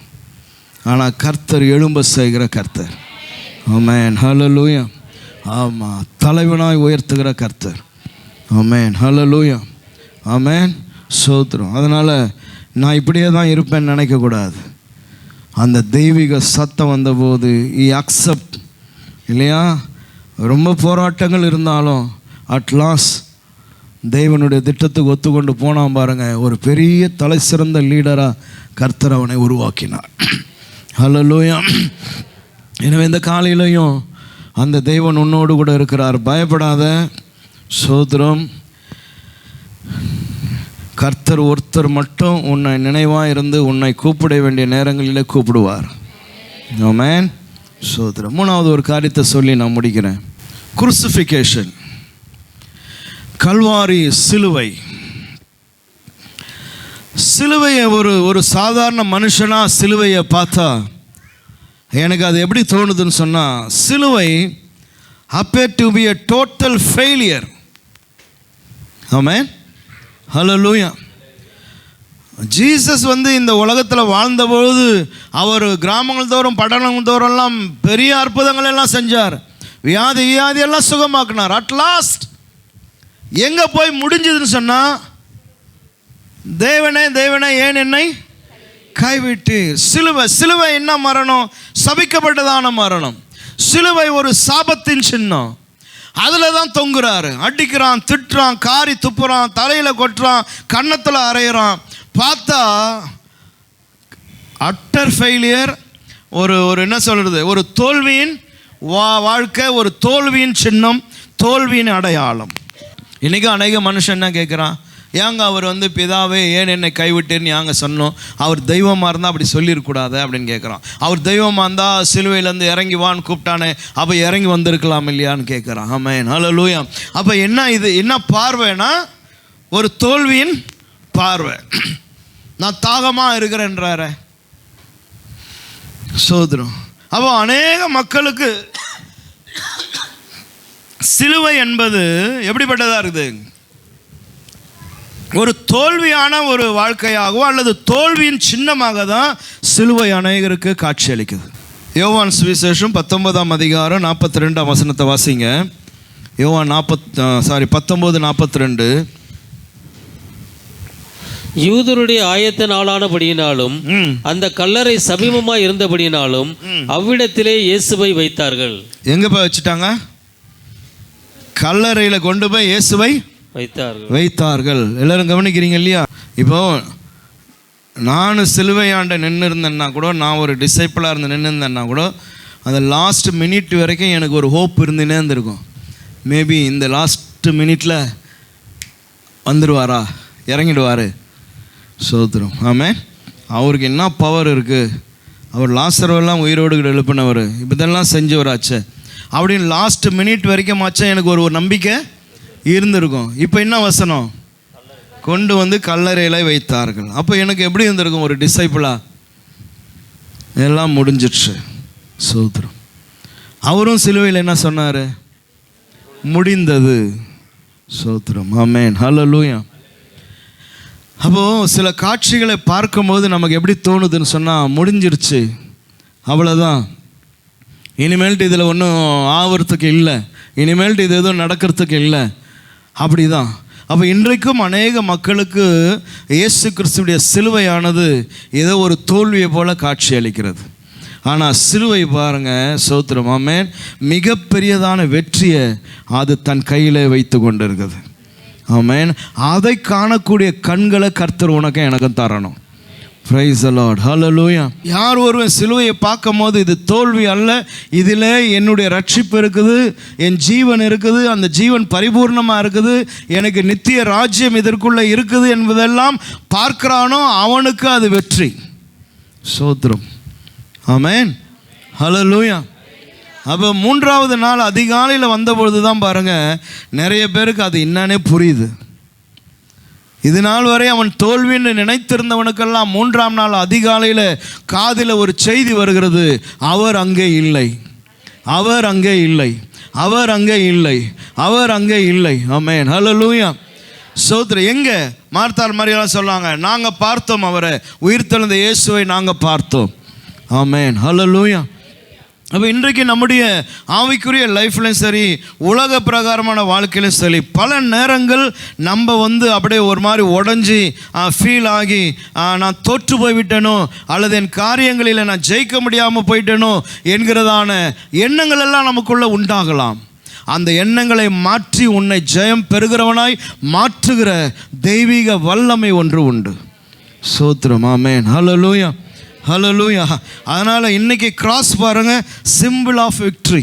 ஆனால் கர்த்தர் எழும்ப செய்கிற கர்த்தர். ஆமென். ஹல்லேலூயா. ஆமாம், தலைவனாய் உயர்த்துகிற கர்த்தர். ஆமென். ஹல்லேலூயா. ஆமென். சோத்திரம். அதனால் நான் இப்படியே தான் இருப்பேன்னு நினைக்கக்கூடாது. அந்த தெய்வீக சத்தம் வந்தபோது அக்செப்ட் இல்லையா? ரொம்ப போராட்டங்கள் இருந்தாலும் அட்லாஸ்ட் தேவனுடைய திட்டத்துக்கு ஒத்துக்கொண்டு போனான் பாருங்கள். ஒரு பெரிய தலை சிறந்த லீடராக கர்த்தர் அவனை உருவாக்கினார். ஹல்லேலூயா. எனவே இந்த காலையிலையும் அந்த தெய்வன் உன்னோடு கூட இருக்கிறார். பயப்படாத. சோத்திரம். கர்த்தர் ஒருத்தர் மட்டும் உன்னை நினைவாக இருந்து உன்னை கூப்பிட வேண்டிய நேரங்களிலே கூப்பிடுவார். ஆமென். சோதரம். 3வது ஒரு காரியத்தை சொல்லி நான் முடிக்கிறேன். குருசிஃபிகேஷன், கல்வாரி சிலுவை. சிலுவையை ஒரு சாதாரண மனுஷனாக சிலுவையை பார்த்தா எனக்கு அது எப்படி தோணுதுன்னு சொன்னால், சிலுவை appeared to be a total failure. Amen. Hallelujah. Jesus இந்த உலகத்தில் வாழ்ந்தபோது அவர் கிராமங்கள் தோறும் பட்டணங்கள் தோறும்லாம் பெரிய அற்புதங்கள் எல்லாம் செஞ்சார். வியாதியெல்லாம் சுகமாக்கினார். அட்லாஸ்ட் எங்கே போய் முடிஞ்சதுன்னு சொன்னால், தேவனே தேவனே ஏன் என்னை கைவிட்டீர். சிலுவை என்ன மரணம்? சபிக்கப்பட்டதான மரணம். சிலுவை ஒரு சாபத்தின் சின்னம். அதில் தான் தொங்குறாரு. அடிக்கிறான், திட்டுறான், காரி துப்புறான், தலையில் கொட்டுறான், கன்னத்தில் அரைகிறான். பார்த்தா அட்டர் ஃபெயிலியர். ஒரு என்ன சொல்கிறது, ஒரு தோல்வியின் வாழ்க்கை, ஒரு தோல்வியின் சின்னம், தோல்வியின் அடையாளம். இன்றைக்கி அநேக மனுஷன் என்ன கேட்குறான், ஏங்க அவர் வந்து பிதாவே ஏன் என்னை கைவிட்டேன்னு ஏங்க சொன்னோம்? அவர் தெய்வமாக இருந்தால் அப்படி சொல்லியிருக்கூடாது அப்படின்னு கேட்குறான். அவர் தெய்வமாக இருந்தால் சிலுவையிலேருந்து இறங்கி வான்னு கூப்பிட்டானே, அப்போ இறங்கி வந்திருக்கலாம் இல்லையான்னு கேட்குறான். ஆமென், ஹல்லேலூயா. அப்போ என்ன பார்வைனா, ஒரு தோல்வியின் பார்வை. நான் தாகமாக இருக்கிறேன்றார சோதரம். அப்போ அநேக மக்களுக்கு சிலுவை என்பது எப்படிப்பட்டதாக இருக்குது? ஒரு தோல்வியான ஒரு வாழ்க்கையாகவோ அல்லது தோல்வியின் சின்னமாக தான் சிலுவை அநேகருக்கு காட்சி அளிக்குது. யோவான் சுவிசேஷம் 19ஆம் அதிகாரம் 42ஆம் வசனத்தை வாசிங்க. யோவான் 19:42. யூதருடைய ஆயத்த நாளானபடியினாலும் அந்த கல்லறை சமீபமாய் இருந்தபடியினாலும் அவ்விடத்திலே இயேசுவை வைத்தார்கள். எங்க போய் வச்சுட்டாங்க? கல்லறையில கொண்டு போய் இயேசுவை வைத்தார்கள். எல்லாரும் கவனிக்கிறீங்க இல்லையா? இப்போ நான் சிலுவையாண்ட நின்று இருந்தேன்னா கூட, நான் ஒரு டிசைப்பிளாக இருந்து நின்று இருந்தேன்னா கூட, அந்த லாஸ்ட் மினிட் வரைக்கும் எனக்கு ஒரு ஹோப் இருந்துன்னே இருந்திருக்கும். மேபி இந்த லாஸ்ட் மினிட்ல வந்துடுவாரா, இறங்கிடுவார். சோத்திரம். ஆமென். அவருக்கு என்ன பவர் இருக்குது? அவர் லாசருவெல்லாம் உயிரோடு எழுப்பினவர், இப்போ இதெல்லாம் செஞ்சவராச்சே அப்படின்னு லாஸ்ட் மினிட் வரைக்கும் ஆச்சா எனக்கு ஒரு நம்பிக்கை இருந்திருக்கும். இப்போ என்ன வசனம்? கொண்டு வந்து கல்லறையில் வைத்தார்கள். அப்போ எனக்கு எப்படி இருந்திருக்கும்? ஒரு டிசைப்பிளா எல்லாம் முடிஞ்சிடுச்சு. சோத்திரம். அவரும் சிலுவையில் என்ன சொன்னார்? முடிந்தது. சோத்திரம். ஆமென், ஹல்லேலூயா. அப்போது சில காட்சிகளை பார்க்கும்போது நமக்கு எப்படி தோணுதுன்னு சொன்னால், முடிஞ்சிருச்சு, அவ்வளோதான், இனிமேல்ட்டு இதில் ஒன்றும் ஆகிறதுக்கு இல்லை, இனிமேல்ட்டு இது எதுவும் நடக்கிறதுக்கு இல்லை, அப்படி தான். அப்போ இன்றைக்கும் அநேக மக்களுக்கு இயேசு கிறிஸ்துவுடைய சிலுவையானது ஏதோ ஒரு தோல்வியை போல காட்சி அளிக்கிறது. ஆனால் சிலுவை பாருங்கள், சோத்திரம், ஆமென், மிகப்பெரியதான வெற்றியை அது தன் கையில் வைத்து கொண்டு இருக்குது. ஆமென். அதை காணக்கூடிய கண்களை கர்த்தர் உனக்கு எனக்கும் தரணும். பிரைஸ் தி லார்ட், ஹல்லேலூயா. யார் ஒருவன் சிலுவையை பார்க்கும் போது இது தோல்வி அல்ல, இதில் என்னுடைய ரட்சிப்பு இருக்குது, என் ஜீவன் இருக்குது, அந்த ஜீவன் பரிபூர்ணமாக இருக்குது, எனக்கு நித்திய ராஜ்யம் இதற்குள்ளே இருக்குது என்பதெல்லாம் பார்க்கிறானோ அவனுக்கு அது வெற்றி. சோத்திரம். ஆமென், ஹல்லேலூயா. அப்போ 3வது நாள் அதிகாலையில் வந்தபொழுது தான் பாருங்கள், நிறைய பேருக்கு அது என்னன்னே புரியுது. இது நாள் வரை அவன் தோல்வின்னு நினைத்திருந்தவனுக்கெல்லாம் 3ஆம் நாள் அதிகாலையில் காதில் ஒரு செய்தி வருகிறது, அவர் அங்கே இல்லை, அவர் அங்கே இல்லை, அவர் அங்கே இல்லை, அவர் அங்கே இல்லை. ஆமென், ஹல்லேலூயா. சோத்ர. எங்கே? மார்த்தாள் மரியாதை சொல்லாங்க, நாங்கள் பார்த்தோம் அவரை, உயிர்த்தெழுந்த இயேசுவை நாங்கள் பார்த்தோம். ஆமென், ஹல்லேலூயா. அப்போ இன்றைக்கு நம்முடைய ஆவிக்குரிய லைஃப்லையும் சரி, உலக பிரகாரமான வாழ்க்கையிலும் சரி, பல நேரங்கள் நம்ம அப்படியே ஒரு மாதிரி உடஞ்சி ஃபீல் ஆகி நான் தோற்று போய்விட்டேனோ அல்லது என் காரியங்களில் நான் ஜெயிக்க முடியாமல் போயிட்டேனோ என்கிறதான எண்ணங்கள் எல்லாம் நமக்குள்ளே உண்டாகலாம். அந்த எண்ணங்களை மாற்றி உன்னை ஜெயம் பெறுகிறவனாய் மாற்றுகிற தெய்வீக வல்லமை ஒன்று உண்டு. சோத்திரம். ஆமென், ஹல்லேலூயா, ஹல்லேலூயா. அதனால் இன்றைக்கி கிராஸ் பாருங்கள், சிம்பிள் ஆஃப் விக்ட்ரி,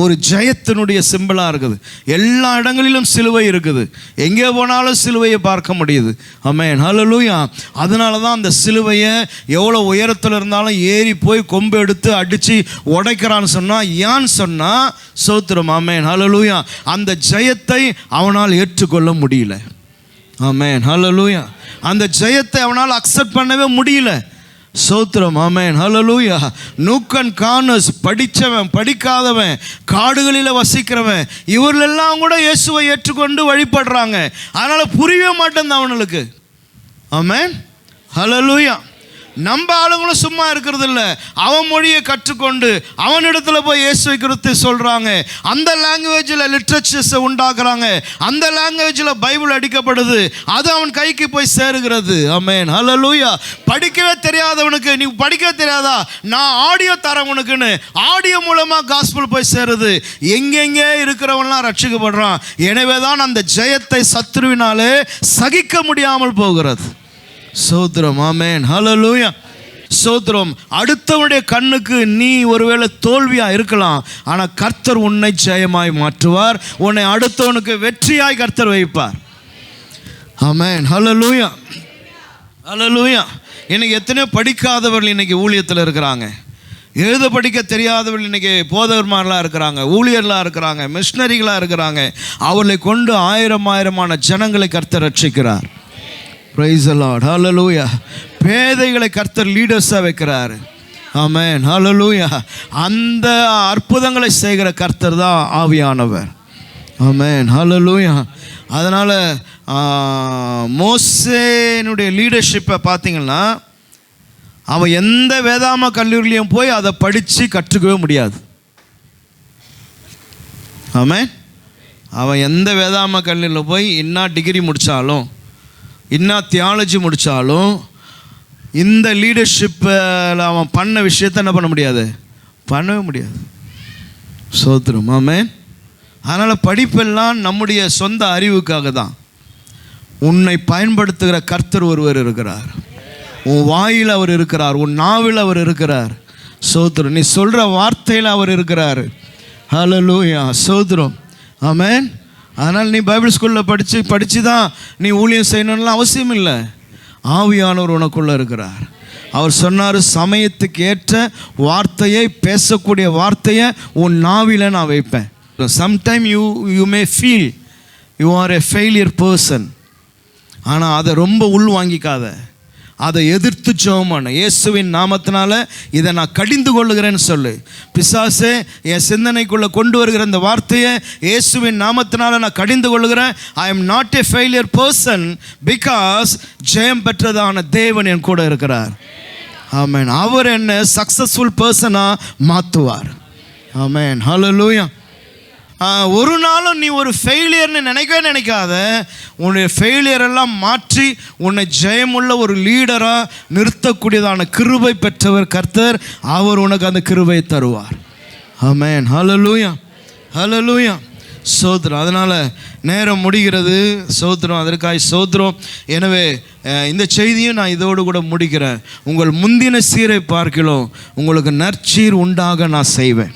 ஒரு ஜெயத்தினுடைய சிம்பிளாக இருக்குது. எல்லா இடங்களிலும் சிலுவை இருக்குது, எங்கே போனாலும் சிலுவையை பார்க்க முடியுது. ஆமென், ஹல்லேலூயா. அதனால தான் அந்த சிலுவையை எவ்வளோ உயரத்தில் இருந்தாலும் ஏறி போய் கொம்பு எடுத்து அடித்து உடைக்கிறான்னு சொன்னால், ஏன்னு சொன்னால், சோத்திரம், ஆமென், ஹல்லேலூயா, அந்த ஜெயத்தை அவனால் ஏற்றுக்கொள்ள முடியல. ஆமென், ஹல்லேலூயா. அந்த ஜெயத்தை அவனால் அக்செப்ட் பண்ணவே முடியல. சோத்திரம். ஆமென், ஹல்லேலூயா. நூக்கன் கானஸ், படித்தவன் படிக்காதவன், காடுகளில் வசிக்கிறவன், இவர்களெல்லாம் கூட இயேசுவை ஏற்றுக்கொண்டு வழிபடுறாங்க. அதனால் புரியவே மாட்டேன் அவனுக்கு. ஆமென், ஹல்லேலூயா. நம்ம ஆளுங்களும் சும்மா இருக்கிறது இல்லை, அவன் மொழியை கற்றுக்கொண்டு அவனிடத்துல போய் இயேசுவை குறித்து சொல்கிறாங்க, அந்த லாங்குவேஜில் லிட்ரேச்சர்ஸை உண்டாக்குறாங்க, அந்த லாங்குவேஜில் பைபிள் அடிக்கப்படுது, அது அவன் கைக்கு போய் சேருகிறது. ஆமென், ஹல்லேலூயா. படிக்கவே தெரியாதவனுக்கு, நீ படிக்கவே தெரியாதா, நான் ஆடியோ தரேன் உனக்குன்னு ஆடியோ மூலமாக காஸ்பல் போய் சேருது. எங்கெங்கே இருக்கிறவன்லாம் ரட்சிக்கப்படுறான். எனவே தான் அந்த ஜெயத்தை சத்துருவினாலே சகிக்க முடியாமல் போகிறது. சோத்திரம். ஆமென், ஹல்லேலூயா. சோத்திரம். அடுத்தவனுடைய கண்ணுக்கு நீ ஒருவேளை தோல்வியாக இருக்கலாம், ஆனால் கர்த்தர் உன்னை ஜெயமாய் மாற்றுவார், உன்னை அடுத்தவனுக்கு வெற்றியாய் கர்த்தர் வைப்பார். ஆமென். ஹல்லேலூயா, ஹல்லேலூயா. இன்னைக்கு எத்தனையோ படிக்காதவர்கள் இன்னைக்கு ஊழியத்தில் இருக்கிறாங்க. எழுத படிக்க தெரியாதவர்கள் இன்னைக்கு போதகர்மார்களாக இருக்கிறாங்க, ஊழியர்களாக இருக்கிறாங்க, மிஷினரிகளாக இருக்கிறாங்க. அவர்களை கொண்டு ஆயிரமான ஜனங்களை கர்த்தர் ரட்சிக்கிறார். பிரைஸ் தி லார்ட், ஹல்லேலூயா. பேதைகளை கர்த்தர் லீடர்ஸாக வைக்கிறார். ஆமென், ஹல்லேலூயா. அந்த அற்புதங்களை செய்கிற கர்த்தர் தான் ஆவியானவர். ஆமென், ஹல்லேலூயா. அதனால் மோசேனுடைய லீடர்ஷிப்பை பார்த்தீங்கன்னா, அவன் எந்த வேதாம கல்லூரிலையும் போய் அதை படித்து கற்றுக்கவே முடியாது. ஆமென். அவன் எந்த வேதாம கல்லூரியில் போய் இன்னா டிகிரி முடித்தாலும், இன்னா தியாலஜி முடித்தாலும், இந்த லீடர்ஷிப்பில் அவன் பண்ண விஷயத்தை என்ன பண்ண முடியாது, பண்ணவே முடியாது. சோத்திரம். ஆமென். அதனால் படிப்பெல்லாம் நம்முடைய சொந்த அறிவுக்காக தான். உன்னை பயன்படுத்துகிற கர்த்தர் ஒருவர் இருக்கிறார். உன் வாயில் அவர் இருக்கிறார், உன் நாவில் அவர் இருக்கிறார். சோத்திரம். நீ சொல்கிற வார்த்தையில் அவர் இருக்கிறார். ஹல்லேலூயா, சோத்திரம். ஆமென். அதனால் நீ பைபிள் ஸ்கூலில் படித்து தான் நீ ஊழியம் செய்யணும்லாம் அவசியம் இல்லை. ஆவியானவர் உனக்குள்ளே இருக்கிறார். அவர் சொன்னார், சமயத்துக்கு ஏற்ற வார்த்தையை, பேசக்கூடிய வார்த்தையை உன் நாவில் நான் வைப்பேன். Sometime you may feel you are a failure person. ஆனால் அதை ரொம்ப உள் வாங்கிக்காத, அதை எதிர்த்து ஜெபம் பண்ணு. இயேசுவின் நாமத்தினால இதை நான் கடிந்து கொள்ளுகிறேன்னு சொல்லு. பிசாசே, என் சிந்தனைக்குள்ளே கொண்டு வருகிற இந்த வார்த்தையை இயேசுவின் நாமத்தினால நான் கடிந்து கொள்ளுகிறேன். I am not a failure person because ஜெயம் பெற்றதான தேவன் என் கூட இருக்கிறார். ஆமென். அவர் என்ன சக்ஸஸ்ஃபுல் பர்சனாக மாற்றுவார். ஆமென், ஹல்லேலூயா. ஒரு நாளும் நீ ஒரு ஃபெயிலியர்னு நினைக்காத. உன்னுடைய ஃபெயிலியரெல்லாம் மாற்றி உன்னை ஜெயமுள்ள ஒரு லீடராக நிறுத்தக்கூடியதான கிருபை பெற்றவர் கர்த்தர். அவர் உனக்கு அந்த கிருபை தருவார். ஆமென், ஹல்லேலூயா, ஹல்லேலூயா. சோத்திரம். அதனால் நேரம் முடிகிறது. சோத்திரம். அதற்காக சோத்திரம். எனவே இந்த செய்தியும் நான் இதோடு கூட முடிக்கிறேன். உங்கள் முந்தின சீரை பார்க்கலாம் உங்களுக்கு நற்சீர் உண்டாக நான் செய்வேன்.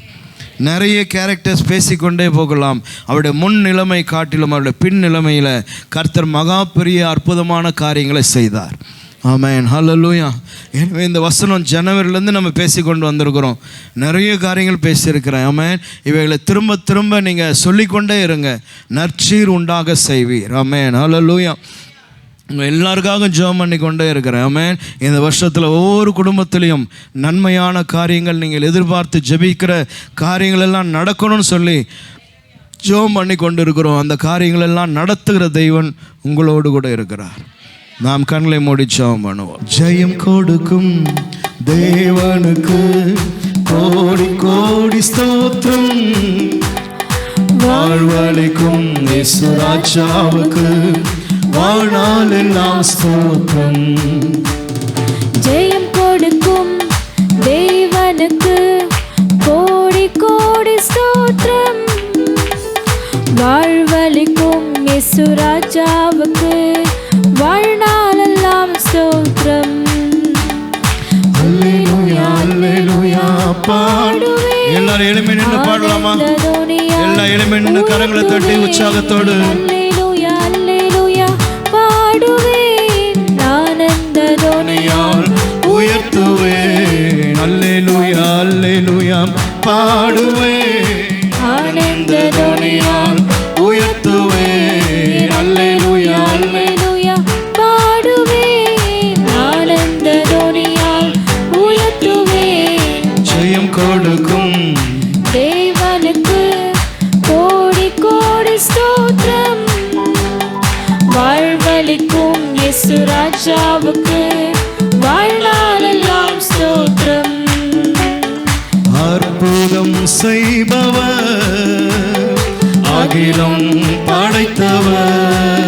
நிறைய கேரக்டர்ஸ் பேசிக்கொண்டே போகலாம். அவருடைய முன் நிலைமை காட்டிலும் அவருடைய பின் நிலைமையில் கர்த்தர் மகா பெரிய அற்புதமான காரியங்களை செய்தார். ஆமென், ஹல்லேலூயா. எனவே இந்த வசனம் ஜனவரிலேருந்து நம்ம பேசிக்கொண்டு வந்திருக்கிறோம். நிறைய காரியங்கள் பேசியிருக்கிறேன். ஆமென். இவைகளை திரும்ப திரும்ப நீங்கள் சொல்லிக்கொண்டே இருங்க. நற்சீர் உண்டாக செய்வீர். ஆமென், ஹல்லேலூயா. எல்லாருக்காக ஜெபம் பண்ணி கொண்டே இருக்கிறேன். ஆமென். இந்த வருஷத்தில் ஒவ்வொரு குடும்பத்திலையும் நன்மையான காரியங்கள், நீங்கள் எதிர்பார்த்து ஜெபிக்கிற காரியங்கள் எல்லாம் நடக்கணும்னு சொல்லி ஜெபம் பண்ணி கொண்டு இருக்கிறோம். அந்த காரியங்கள் எல்லாம் நடத்துகிற தெய்வன் உங்களோடு கூட இருக்கிறார். நாம் கண்களை மூடி ஜெபம் பண்ணுவோம். ஜெயம் கொடுக்கும் தேவனுக்கு கோடி கோடி ஸ்தோத்திரம். வாழ்வளிக்கும் இயேசு ராஜாவுக்கு வாழ்நாள் எல்லாம் ஸ்தோத்திரம். ஜெயம் கொடுக்கும் தேவனுக்கு கோடி கோடி ஸ்தோத்திரம். வாழ்வளிக்கும் இயேசு ராஜாவுக்கு வாழ்நாள் எல்லாம் ஸ்தோத்திரம். அல்லேலூயா, அல்லேலூயா. பாடுவேன். எல்லாரும் எளிமை நின்று பாடலாமா? எல்லா எளிமை நின்று கரங்களை தட்டி உற்சாகத்தோடு ஆனந்த துணியால் உயர்த்துவேன். அல்லேலூயா, அல்லேலூயா. பாடுவேன். ஆனந்த துணியால் உயர்த்துவேன். அல்லேலூயா, அல்லேலூயா. பாடுவேன். ஆனந்த துணியால் உயர்த்துவேன். ஜெயம் கொடுக்கும் தேவனுக்கு கோடி கோடி ஸ்தோத்திரம். வாழ்வளிக்கும் இயேசு ராஜாவுக்கு வாழ்நாள் எல்லாம் ஸ்தோத்திரம். அற்புதம் செய்பவர், அகிலம் படைத்தவர்,